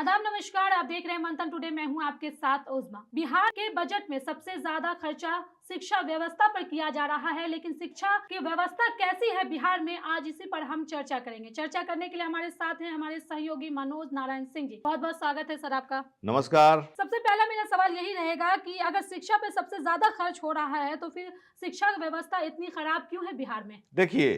आदाब नमस्कार, आप देख रहे हैं मंथन टुडे। मैं हूं आपके साथ उज़मा। बिहार के बजट में सबसे ज्यादा खर्चा शिक्षा व्यवस्था पर किया जा रहा है, लेकिन शिक्षा की व्यवस्था कैसी है बिहार में, आज इसी पर हम चर्चा करेंगे। चर्चा करने के लिए हमारे साथ हैं हमारे सहयोगी मनोज नारायण सिंह जी। बहुत बहुत स्वागत है सर आपका। नमस्कार। सबसे पहला मेरा सवाल यही रहेगा कि अगर शिक्षा पे सबसे ज्यादा खर्च हो रहा है तो फिर शिक्षा व्यवस्था इतनी खराब क्यों है बिहार में? देखिए,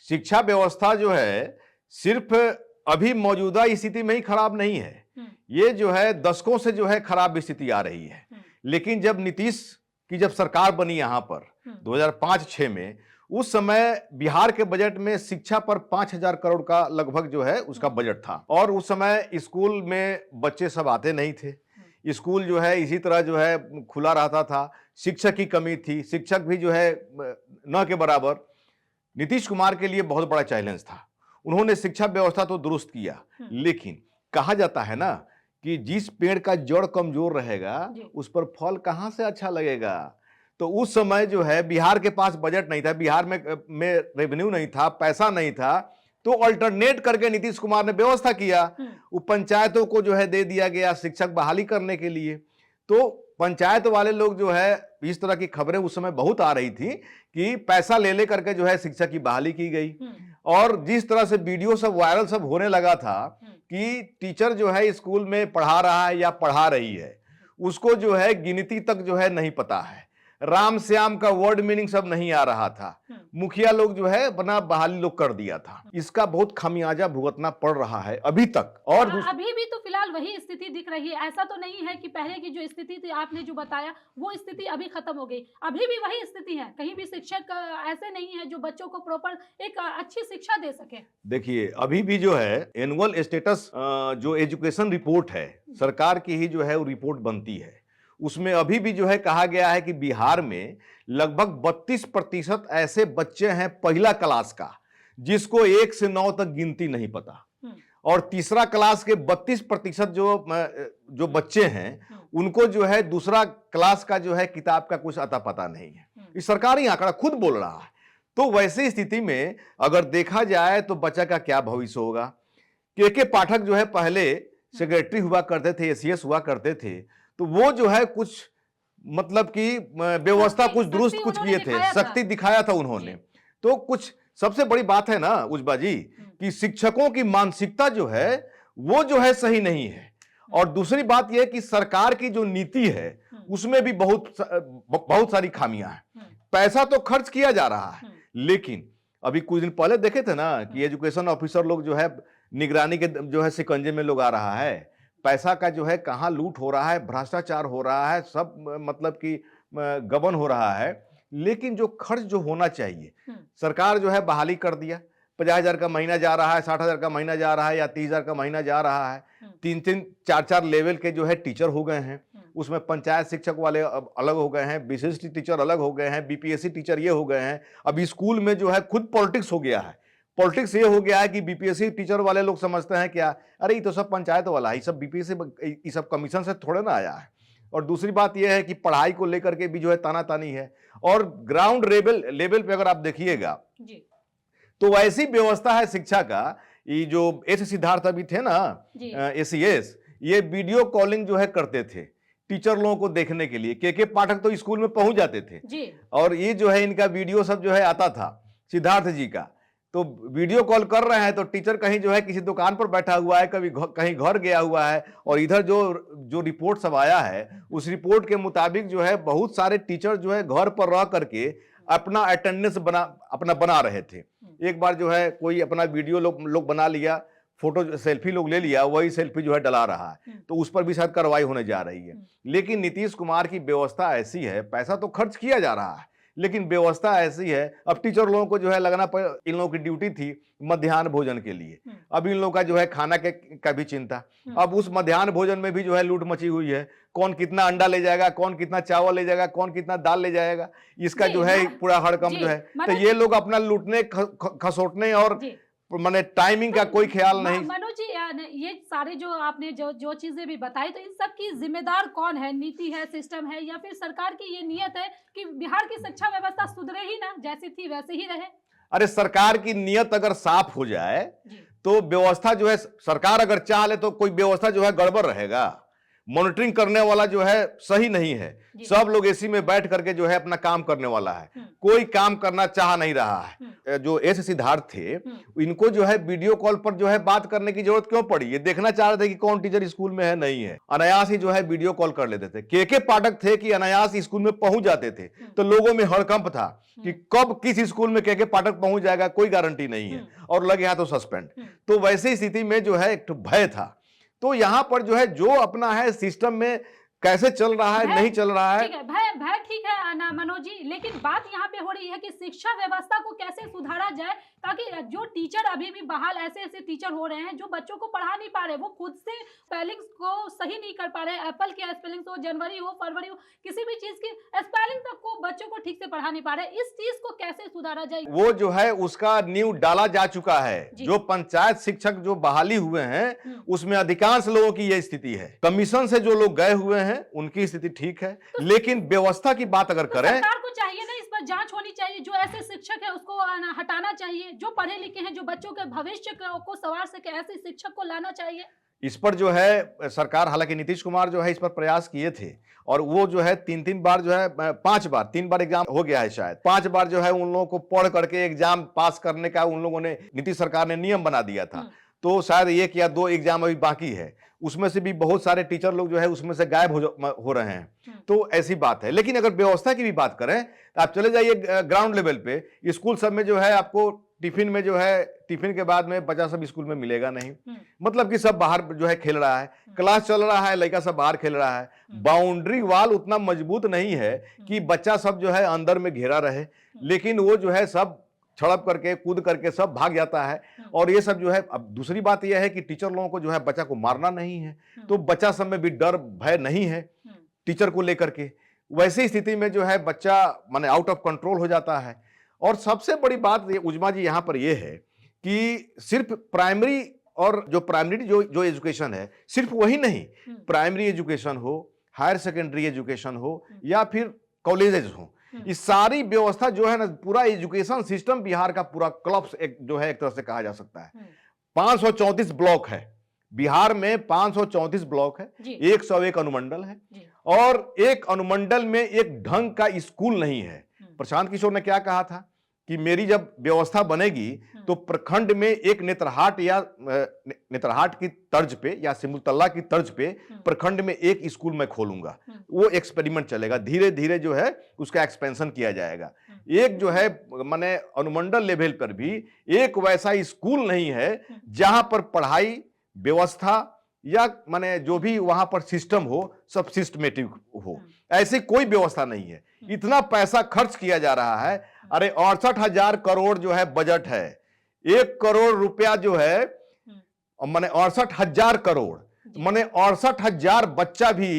शिक्षा व्यवस्था जो है सिर्फ अभी मौजूदा स्थिति में ही खराब नहीं है। ये जो है दशकों से जो है खराब स्थिति आ रही है। लेकिन जब नीतीश की जब सरकार बनी यहाँ पर 2005-06 में, उस समय बिहार के बजट में शिक्षा पर 5,000 करोड़ का लगभग जो है उसका बजट था। और उस समय स्कूल में बच्चे सब आते नहीं थे। स्कूल जो है इसी तरह जो है खुला रहता था। शिक्षक की कमी थी, शिक्षक भी जो है न के बराबर। नीतीश कुमार के लिए बहुत बड़ा चैलेंज था। उन्होंने शिक्षा व्यवस्था तो दुरुस्त किया, लेकिन कहा जाता है ना कि जिस पेड़ का जड़ कमजोर रहेगा उस पर फल कहां से अच्छा लगेगा। तो उस समय जो है बिहार के पास बजट नहीं था, बिहार में रेवेन्यू नहीं था, पैसा नहीं था, तो अल्टरनेट करके नीतीश कुमार ने व्यवस्था किया। वो पंचायतों को जो है दे दिया गया शिक्षक बहाली करने के लिए। तो पंचायत वाले लोग जो है, इस तरह की खबरें उस समय बहुत आ रही थी कि पैसा ले करके जो है शिक्षक की बहाली की गई। और जिस तरह से वीडियो सब वायरल सब होने लगा था कि टीचर जो है स्कूल में पढ़ा रहा है या पढ़ा रही है, उसको जो है गिनती तक जो है नहीं पता है, राम श्याम का वर्ड मीनिंग सब नहीं आ रहा था। मुखिया लोग जो है बना बहाली लोग कर दिया था। इसका बहुत खामियाजा भुगतना पड़ रहा है अभी तक। और अभी भी तो फिलहाल वही स्थिति दिख रही है। ऐसा तो नहीं है कि पहले की जो स्थिति थी आपने जो बताया वो स्थिति अभी खत्म हो गई, अभी भी वही स्थिति है। कहीं भी शिक्षक ऐसे नहीं है जो बच्चों को प्रॉपर एक अच्छी शिक्षा दे सके। देखिए, अभी भी जो है एनुअल स्टेटस जो एजुकेशन रिपोर्ट है, सरकार की ही जो है वो रिपोर्ट बनती है। उसमें अभी भी जो है कहा गया है कि बिहार में लगभग 32% ऐसे बच्चे हैं पहला क्लास का जिसको 1 से 9 तक गिनती नहीं पता। और तीसरा क्लास के 32% जो बच्चे हैं उनको जो है दूसरा क्लास का जो है किताब का कुछ अता पता नहीं है। ये सरकारी आंकड़ा खुद बोल रहा है। तो वैसी स्थिति में अगर देखा जाए तो बच्चा का क्या भविष्य होगा। के पाठक जो है पहले सेक्रेटरी हुआ करते थे, एसीएस हुआ करते थे, तो वो जो है कुछ मतलब कि व्यवस्था कुछ दुरुस्त कुछ किए थे, शक्ति दिखाया था उन्होंने। तो कुछ सबसे बड़ी बात है ना उजबा जी कि शिक्षकों की मानसिकता जो है वो जो है सही नहीं है। और दूसरी बात यह कि सरकार की जो नीति है उसमें भी बहुत सारी खामियां हैं। पैसा तो खर्च किया जा रहा है, लेकिन अभी कुछ दिन पहले देखे थे ना कि एजुकेशन ऑफिसर लोग जो है निगरानी के जो है शिकंजे में लोग आ रहा है। पैसा का जो है कहां लूट हो रहा है, भ्रष्टाचार हो रहा है, सब मतलब कि गबन हो रहा है। लेकिन जो खर्च जो होना चाहिए, सरकार जो है बहाली कर दिया। 50,000 का महीना जा रहा है, 60,000 का महीना जा रहा है या 30,000 का महीना जा रहा है। 3-3, 4-4 लेवल के जो है टीचर हो गए हैं। उसमें पंचायत शिक्षक वाले अलग हो गए हैं, विशिष्ट टीचर अलग हो गए हैं, बीपीएससी टीचर ये हो गए हैं। अब स्कूल में जो है खुद पॉलिटिक्स हो गया है। पॉलिटिक्स ये हो गया है कि बीपीएससी टीचर वाले लोग समझते हैं क्या, अरे ये तो सब पंचायत वाला है, ये सब बीपीएससी, ये सब कमीशन से थोड़े ना आया है। और दूसरी बात यह है कि पढ़ाई को लेकर के भी जो है तानातानी है। और ग्राउंड लेवल पे अगर आप देखिएगा तो वैसी व्यवस्था है शिक्षा का। ये जो एस सिद्धार्थ अभी थे ना एसीएस, ये वीडियो कॉलिंग जो है करते थे टीचर लोगों को देखने के लिए। के पाठक तो स्कूल में पहुंच जाते थे और ये जो है इनका वीडियो सब जो है आता था सिद्धार्थ जी का। तो वीडियो कॉल कर रहे हैं तो टीचर कहीं जो है किसी दुकान पर बैठा हुआ है, कभी कहीं घर गया हुआ है, और इधर जो रिपोर्ट सब आया है उस रिपोर्ट के मुताबिक जो है बहुत सारे टीचर जो है घर पर रह करके अपना अटेंडेंस बना रहे थे। एक बार जो है कोई अपना वीडियो लोग बना लिया, फोटो सेल्फी लोग ले लिया, वही सेल्फी जो है डला रहा है, तो उस पर भी शायद कार्रवाई होने जा रही है। लेकिन नीतीश कुमार की व्यवस्था ऐसी है, पैसा तो खर्च किया जा रहा है लेकिन व्यवस्था ऐसी है। अब टीचर लोगों को जो है लगना इन लोगों की ड्यूटी थी मध्याह्न भोजन के लिए, अब इन लोगों का जो है खाना का भी चिंता। अब उस मध्याह्न भोजन में भी जो है लूट मची हुई है। कौन कितना अंडा ले जाएगा, कौन कितना चावल ले जाएगा, कौन कितना दाल ले जाएगा, इसका जो है पूरा हड़कंप जो है। तो ये लोग अपना लूटने खसोटने और माने टाइमिंग का कोई ख्याल नहीं। मनोज जी, ये सारे जो आपने जो चीजें भी बताई, तो इन सब की जिम्मेदार कौन है? नीति है, सिस्टम है, या फिर सरकार की ये नियत है कि बिहार की शिक्षा व्यवस्था सुधरे ही ना, जैसी थी वैसे ही रहे? अरे सरकार की नियत अगर साफ हो जाए तो व्यवस्था जो है सरकार अगर चाह ले तो कोई व्यवस्था जो है गड़बड़ रहेगा। मॉनिटरिंग करने वाला जो है सही नहीं है। सब लोग एसी में बैठ करके जो है अपना काम करने वाला है, कोई काम करना चाह नहीं रहा है। जो एस सिद्धार्थ थे, इनको जो है वीडियो कॉल पर जो है बात करने की जरूरत क्यों पड़ी? ये देखना चाह रहे थे कि कौन टीचर स्कूल में है नहीं है, अनायास ही जो है वीडियो कॉल कर लेते थे। के पाठक थे कि अनायास स्कूल में पहुंच जाते थे, तो लोगों में हड़कंप था कि कब किस स्कूल में के पाठक पहुंच जाएगा, कोई गारंटी नहीं है, और लगे हाथ तो सस्पेंड। तो वैसी स्थिति में जो है एक भय था। तो यहां पर जो है जो अपना है सिस्टम में कैसे चल रहा है, नहीं चल रहा है, ठीक है, भय ठीक है ना मनोज जी, लेकिन बात यहाँ पे हो रही है कि शिक्षा व्यवस्था को कैसे सुधारा जाए ताकि जो टीचर अभी भी बहाल ऐसे टीचर हो रहे हैं जो बच्चों को पढ़ा नहीं पा रहे, वो खुद से स्पेलिंग को सही नहीं कर पा रहे, एप्पल की स्पेलिंग हो, जनवरी हो, फरवरी हो, किसी भी चीज की स्पेलिंग तक को बच्चों को ठीक से पढ़ा नहीं पा रहे। इस चीज को कैसे सुधारा जाए? वो जो है उसका नींव डाला जा चुका है। जो पंचायत शिक्षक जो बहाली हुए हैं उसमें अधिकांश लोगों की यह स्थिति है। कमीशन से जो लोग गए हुए हैं उनकी स्थिति ठीक है, लेकिन व्यवस्था की बात अगर करें, सरकार को चाहिए ना, इस पर जांच होनी चाहिए। जो ऐसे शिक्षक है उसको हटाना चाहिए, जो पढ़े लिखे हैं, जो बच्चों के भविष्य को संवार सके, ऐसे शिक्षक को लाना चाहिए। इस पर जो है सरकार, हालांकि नीतीश कुमार जो है इस पर प्रयास किए थे, और वो जो है तीन बार जो है 3 बार एग्जाम हो गया है, शायद 5 बार जो है उन लोगों को पढ़ करके एग्जाम पास करने का उन लोगों ने, नीतीश सरकार ने नियम बना दिया था। तो शायद 1 या 2 एग्जाम अभी बाकी है, उसमें से भी बहुत सारे टीचर लोग जो है उसमें से गायब हो रहे हैं। तो ऐसी बात है। लेकिन अगर व्यवस्था की भी बात करें तो आप चले जाइए ग्राउंड लेवल पे, स्कूल सब में जो है आपको टिफिन में जो है, टिफिन के बाद में बच्चा सब स्कूल में मिलेगा नहीं, मतलब कि सब बाहर जो है खेल रहा है, क्लास चल रहा है, लड़का सब बाहर खेल रहा है। बाउंड्री वाल उतना मजबूत नहीं है कि बच्चा सब जो है अंदर में घेरा रहे, लेकिन वो जो है सब छड़प करके कूद करके सब भाग जाता है। और ये सब जो है, अब दूसरी बात यह है कि टीचर लोगों को जो है बच्चा को मारना नहीं है, तो बच्चा सब में भी डर भय नहीं है टीचर को लेकर के। वैसी स्थिति में जो है बच्चा माने आउट ऑफ कंट्रोल हो जाता है। और सबसे बड़ी बात उजमा जी यहाँ पर यह है कि सिर्फ प्राइमरी, और जो प्राइमरी जो एजुकेशन है, सिर्फ वही नहीं, प्राइमरी एजुकेशन हो, हायर सेकेंडरी एजुकेशन हो, या फिर कॉलेजेस हो, इस सारी व्यवस्था जो है ना, पूरा एजुकेशन सिस्टम बिहार का पूरा क्लब्स जो है एक तरह से कहा जा सकता है। 534 ब्लॉक है बिहार में, 534 ब्लॉक है, 101 अनुमंडल है, और एक अनुमंडल में एक ढंग का स्कूल नहीं है। प्रशांत किशोर ने क्या कहा था कि मेरी जब व्यवस्था बनेगी तो प्रखंड में एक नेत्रहाट या नेत्रहाट की तर्ज पे या सिमुलतल्ला की तर्ज पे प्रखंड में एक स्कूल मैं खोलूंगा। वो एक्सपेरिमेंट चलेगा, धीरे धीरे जो है उसका एक्सपेंशन किया जाएगा। एक जो है माने अनुमंडल लेवल पर भी एक वैसा स्कूल नहीं है जहां पर पढ़ाई व्यवस्था या माने जो भी वहां पर सिस्टम हो सब सिस्टमेटिक हो, ऐसी कोई व्यवस्था नहीं है। इतना पैसा खर्च किया जा रहा है, अरे 68,000 करोड़ जो है बजट है, 1 करोड़ रुपया जो है माने 68,000 करोड़, माने 68,000 बच्चा भी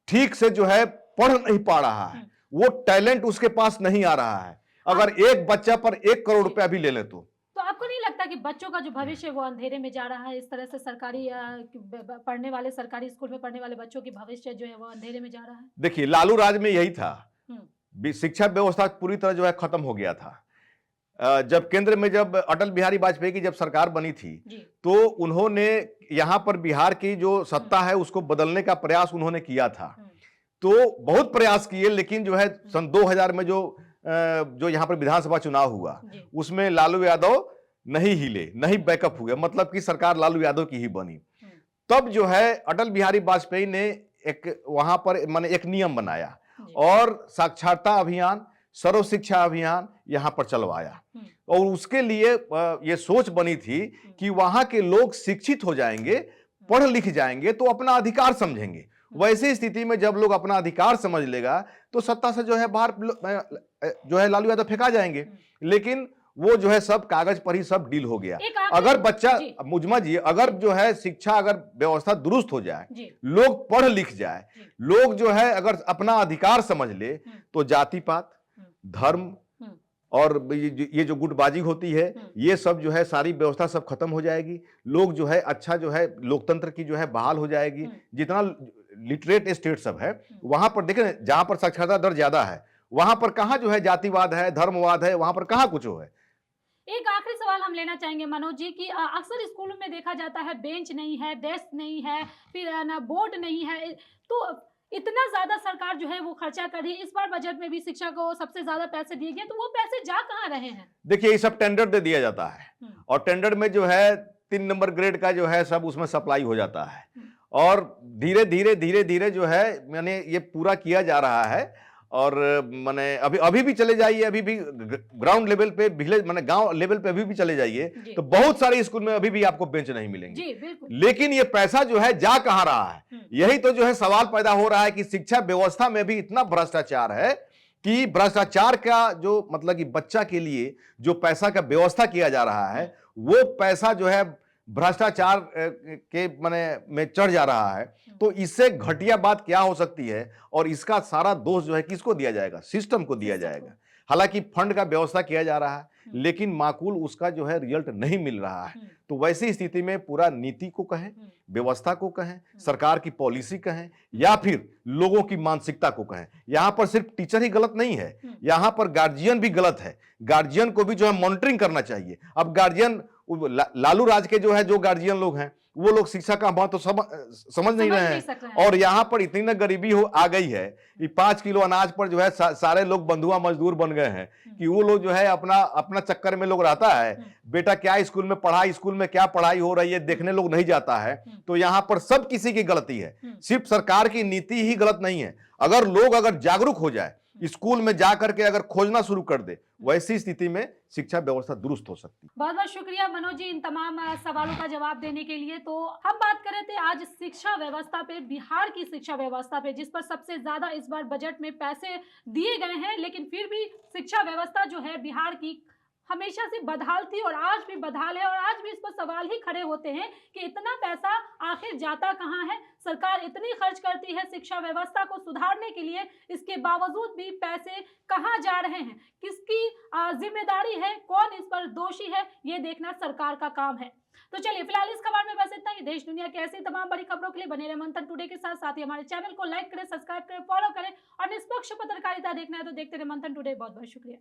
ठीक से जो है पढ़ नहीं पा रहा है, वो टैलेंट उसके पास नहीं आ रहा है। अगर एक बच्चा पर 1 करोड़ रुपया भी ले ले तो आपको नहीं लगता कि बच्चों का जो भविष्य है वो अंधेरे में जा रहा है? इस तरह से सरकारी पढ़ने वाले, सरकारी स्कूल में पढ़ने वाले बच्चों की भविष्य जो है वो अंधेरे में जा रहा है। देखिए, लालू राज में यही था, शिक्षा व्यवस्था पूरी तरह जो है खत्म हो गया था। जब केंद्र में जब अटल बिहारी वाजपेयी की जब सरकार बनी थी तो उन्होंने यहां पर बिहार की जो सत्ता है उसको बदलने का प्रयास उन्होंने किया था। तो बहुत प्रयास किए, लेकिन जो है सन 2000 में जो यहां पर विधानसभा चुनाव हुआ उसमें लालू यादव नहीं हिले, नहीं बैकअप हुए, मतलब कि सरकार लालू यादव की ही बनी। तब जो है अटल बिहारी वाजपेयी ने एक वहां पर माने एक नियम बनाया और साक्षरता अभियान, सर्व शिक्षा अभियान यहां पर चलवाया। और उसके लिए ये सोच बनी थी कि वहां के लोग शिक्षित हो जाएंगे, पढ़ लिख जाएंगे तो अपना अधिकार समझेंगे। वैसी स्थिति में जब लोग अपना अधिकार समझ लेगा तो सत्ता से जो है बाहर जो है लालू यादव फेंका जाएंगे। लेकिन वो जो है सब कागज पर ही सब डील हो गया। अगर बच्चा मुजमा जी, अगर जो है शिक्षा अगर व्यवस्था दुरुस्त हो जाए, लोग पढ़ लिख जाए, लोग जो है अगर अपना अधिकार समझ ले, तो जाति पात, धर्म और ये जो गुटबाजी होती है, ये सब जो है सारी व्यवस्था सब खत्म हो जाएगी। लोग जो है अच्छा जो है लोकतंत्र की जो है बहाल हो जाएगी। जितना लिटरेट स्टेट सब है वहां पर देखें, जहां पर साक्षरता दर ज्यादा है वहां पर कहां जो है जातिवाद है, धर्मवाद है, वहां पर कहां कुछ है। एक आखिरी सवाल हम लेना चाहेंगे मनोज जी कि अक्सर स्कूलों में देखा जाता है बेंच नहीं है, डेस्क नहीं है, फिर ना बोर्ड नहीं है, तो इतना ज्यादा सरकार जो है वो खर्चा कर रही है। इस बार बजट में भी शिक्षा को सबसे ज्यादा पैसे दिए गए, तो वो पैसे जा कहाँ रहे हैं? देखिए, ये सब टेंडर दे दिया जाता है और टेंडर में जो है 3 नंबर ग्रेड का जो है सब उसमें सप्लाई हो जाता है और धीरे धीरे जो है मैंने ये पूरा किया जा रहा है। और माने अभी भी चले जाइए, अभी भी ग्राउंड लेवल पे, विलेज माने गांव लेवल पे अभी भी चले जाइए तो बहुत सारे स्कूल में अभी भी आपको बेंच नहीं मिलेंगे। जी, बिल्कुल। लेकिन ये पैसा जो है जा कहां रहा है, यही तो जो है सवाल पैदा हो रहा है कि शिक्षा व्यवस्था में भी इतना भ्रष्टाचार है कि भ्रष्टाचार का जो मतलब कि बच्चा के लिए जो पैसा का व्यवस्था किया जा रहा है वो पैसा जो है भ्रष्टाचार के माने में चढ़ जा रहा है। तो इससे घटिया बात क्या हो सकती है और इसका सारा दोष जो है किसको दिया जाएगा? सिस्टम को दिया जाएगा। हालांकि फंड का व्यवस्था किया जा रहा है लेकिन माकूल उसका जो है रिजल्ट नहीं मिल रहा है। तो वैसी स्थिति में पूरा नीति को कहें, व्यवस्था को कहें, सरकार की पॉलिसी कहें या फिर लोगों की मानसिकता को कहें, यहां पर सिर्फ टीचर ही गलत नहीं है, यहां पर गार्जियन भी गलत है। गार्जियन को भी जो है मॉनिटरिंग करना चाहिए। अब गार्जियन लालू राज के जो है जो गार्जियन लोग हैं वो लोग शिक्षा का महत्व समझ नहीं रहे हैं और यहाँ पर इतनी ना गरीबी आ गई है कि 5 किलो अनाज पर जो है सारे लोग बंधुआ मजदूर बन गए हैं कि वो लोग जो है अपना चक्कर में लोग रहता है। बेटा क्या स्कूल में पढ़ाई, स्कूल में क्या पढ़ाई हो रही है देखने लोग नहीं जाता है। तो यहाँ पर सब किसी की गलती है, सिर्फ सरकार की नीति ही गलत नहीं है। अगर लोग जागरूक हो जाए, स्कूल में जाकर के अगर खोजना शुरू कर दे, वैसी स्थिति में शिक्षा व्यवस्था दुरुस्त हो सकती है। बहुत बहुत शुक्रिया मनोज जी इन तमाम सवालों का जवाब देने के लिए। तो हम बात कर रहे थे आज शिक्षा व्यवस्था पे, बिहार की शिक्षा व्यवस्था पे, जिस पर सबसे ज्यादा इस बार बजट में पैसे दिए गए हैं, लेकिन फिर भी शिक्षा व्यवस्था जो है बिहार की हमेशा से बदहाल थी और आज भी बदहाल है। और आज भी इस पर सवाल ही खड़े होते हैं कि इतना पैसा आखिर जाता कहाँ है? सरकार इतनी खर्च करती है शिक्षा व्यवस्था को सुधारने के लिए, इसके बावजूद भी पैसे कहाँ जा रहे हैं? किसकी जिम्मेदारी है? कौन इस पर दोषी है? ये देखना सरकार का काम है। तो चलिए फिलहाल इस खबर में बस इतना ही। देश दुनिया की ऐसी तमाम बड़ी खबरों के लिए बने रहे मंथन टुडे के साथ। साथ ही हमारे चैनल को लाइक करें, सब्सक्राइब करें, फॉलो करें और निष्पक्ष पत्रकारिता देखना है तो देखते रहे मंथन टुडे। बहुत बहुत शुक्रिया।